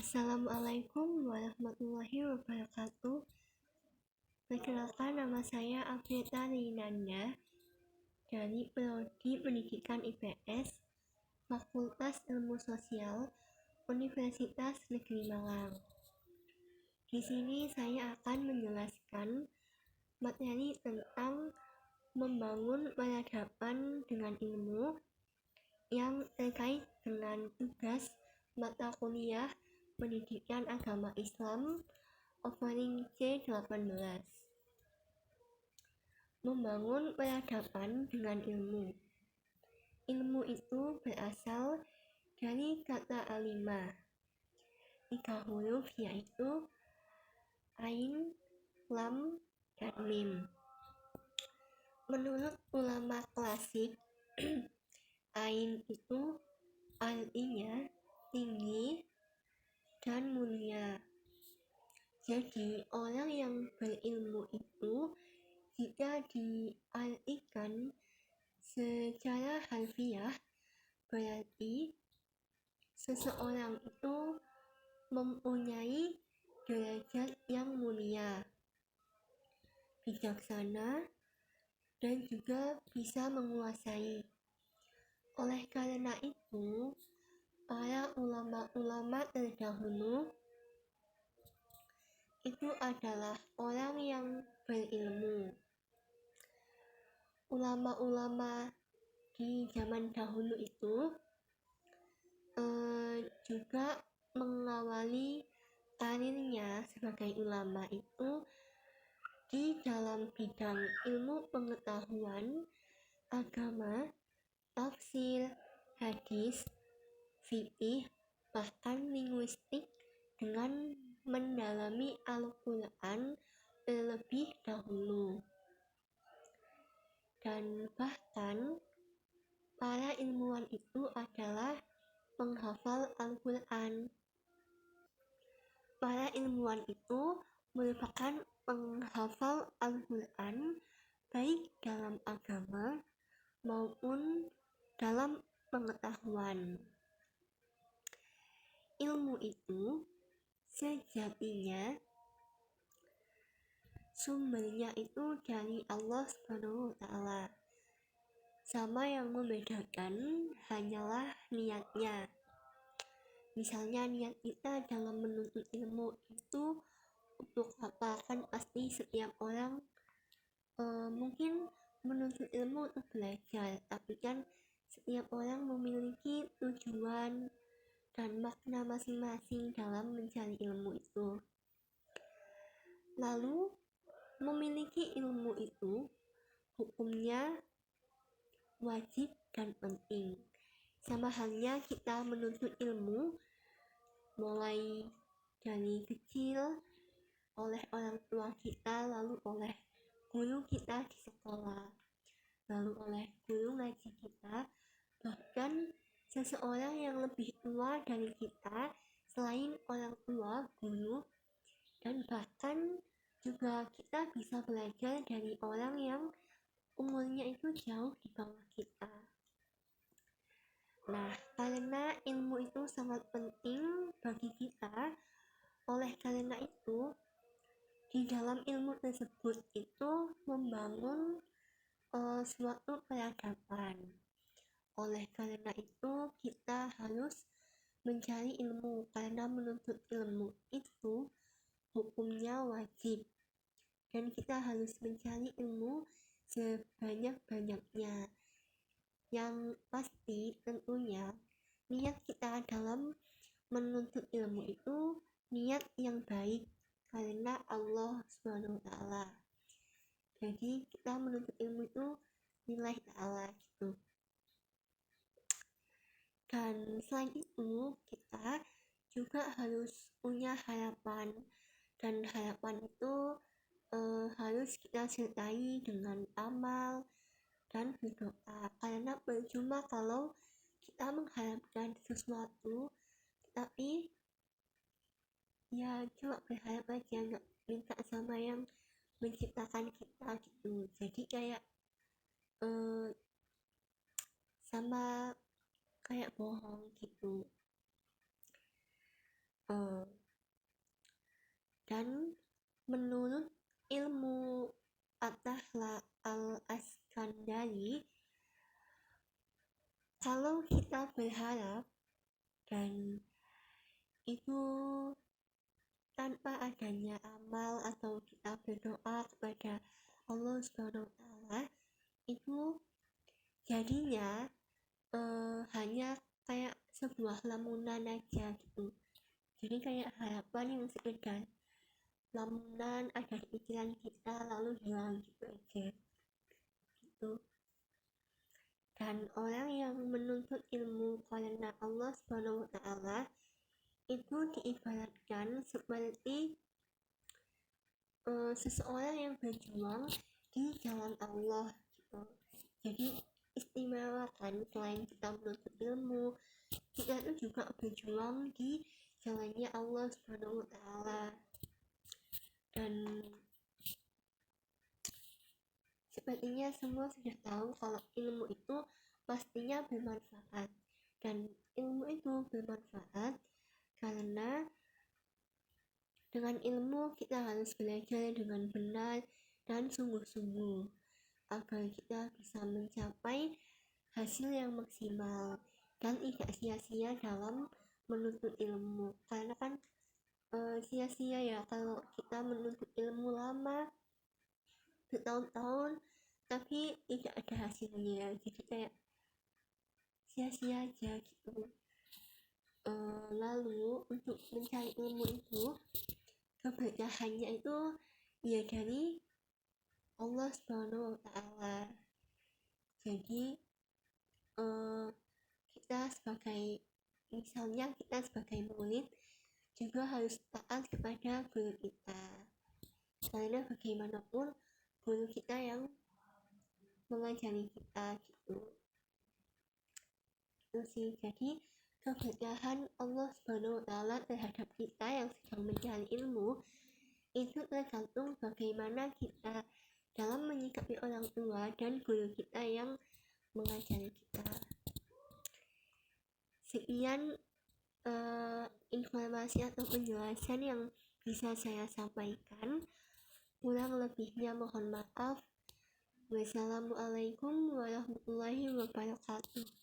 Assalamualaikum warahmatullahi wabarakatuh. Perkenalkan, nama saya Afieta Rinanda dari Prodi Pendidikan IPS, Fakultas Ilmu Sosial, Universitas Negeri Malang. Di sini saya akan menjelaskan materi tentang membangun peradaban dengan ilmu yang terkait dengan tugas mata kuliah Pendidikan Agama Islam offering C18. Membangun peradaban dengan ilmu. Ilmu itu berasal dari kata alimah, 3 huruf yaitu ain, lam, dan mim. Menurut ulama klasik, ain itu artinya tinggi dan mulia. Jadi orang yang berilmu itu jika diartikan secara harfiah berarti seseorang itu mempunyai derajat yang mulia, bijaksana, dan juga bisa menguasai. Oleh karena itu, para ulama-ulama terdahulu itu adalah orang yang berilmu. Ulama-ulama di zaman dahulu itu juga mengawali karirnya sebagai ulama itu di dalam bidang ilmu pengetahuan agama, tafsir, hadis, fikih, bahkan linguistik dengan mendalami Al-Quran terlebih dahulu. Dan bahkan para ilmuwan itu adalah penghafal Al-Quran. Para ilmuwan itu merupakan penghafal Al-Quran baik dalam agama maupun dalam pengetahuan. Ilmu itu sejatinya sumbernya itu dari Allah SWT. Sama yang membedakan hanyalah niatnya. Misalnya niat kita dalam menuntut ilmu itu untuk apa, kan pasti setiap orang mungkin menuntut ilmu untuk belajar, tapi kan setiap orang memiliki tujuan dan makna masing-masing dalam mencari ilmu itu. Lalu memiliki ilmu itu hukumnya wajib dan penting. Sama halnya kita menuntut ilmu mulai dari kecil oleh orang tua kita, lalu oleh guru kita di sekolah, lalu oleh guru ngaji kita, bahkan seseorang yang lebih tua dari kita selain orang tua, guru, dan bahkan juga kita bisa belajar dari orang yang umurnya itu jauh di bawah kita. Nah, karena ilmu itu sangat penting bagi kita, oleh karena itu di dalam ilmu tersebut itu membangun suatu peradaban. Oleh karena itu kita harus mencari ilmu, karena menuntut ilmu itu hukumnya wajib, dan kita harus mencari ilmu sebanyak-banyaknya. Yang pasti tentunya niat kita dalam menuntut ilmu itu niat yang baik karena Allah SWT. Jadi kita menuntut ilmu itu lillahi ta'ala gitu. Dan selain itu kita juga harus punya harapan, dan harapan itu harus kita sertai dengan amal dan berdoa, karena percuma kalau kita mengharapkan sesuatu tapi ya cuma berharap aja, nggak minta sama yang menciptakan kita gitu. Jadi kayak sama kayak bohong gitu. Menurut ilmu Athahla al-Askandari, kalau kita berharap dan itu tanpa adanya amal atau kita berdoa kepada Allah Subhanahu wa taala, itu jadinya hanya kayak sebuah lamunan aja gitu. Jadi kayak harapan yang sekedar lamunan ada di pikiran kita lalu hilang gitu aja gitu. Dan orang yang menuntut ilmu karena Allah Subhanahu wa taala itu diibaratkan seperti seseorang yang berjuang di jalan Allah gitu. Jadi istimewa kan, selain kita menuntut ilmu, kita itu juga berjuang di jalannya Allah Subhanahu wa taala. Dan sepertinya semua sudah tahu kalau ilmu itu pastinya bermanfaat, dan ilmu itu bermanfaat karena dengan ilmu kita harus belajar dengan benar dan sungguh-sungguh agar kita bisa mencapai hasil yang maksimal dan tidak sia-sia dalam menuntut ilmu. Karena kan sia-sia ya kalau kita menuntut ilmu lama bertahun-tahun tapi tidak ada hasilnya, jadi kayak sia-sia aja gitu. Lalu untuk mencari ilmu itu keberkahannya itu ya dari Allah Subhanahu wa taala. Jadi kita sebagai murid juga harus taat kepada guru kita, karena bagaimanapun guru kita yang mengajari kita gitu. Itu sih, jadi keberkahan Allah Subhanahu wa taala terhadap kita yang sedang mencari ilmu itu tergantung bagaimana kita dalam menyikapi orang tua dan guru kita yang mengajari kita. Sekian informasi atau penjelasan yang bisa saya sampaikan. Kurang lebihnya mohon maaf. Wassalamualaikum warahmatullahi wabarakatuh.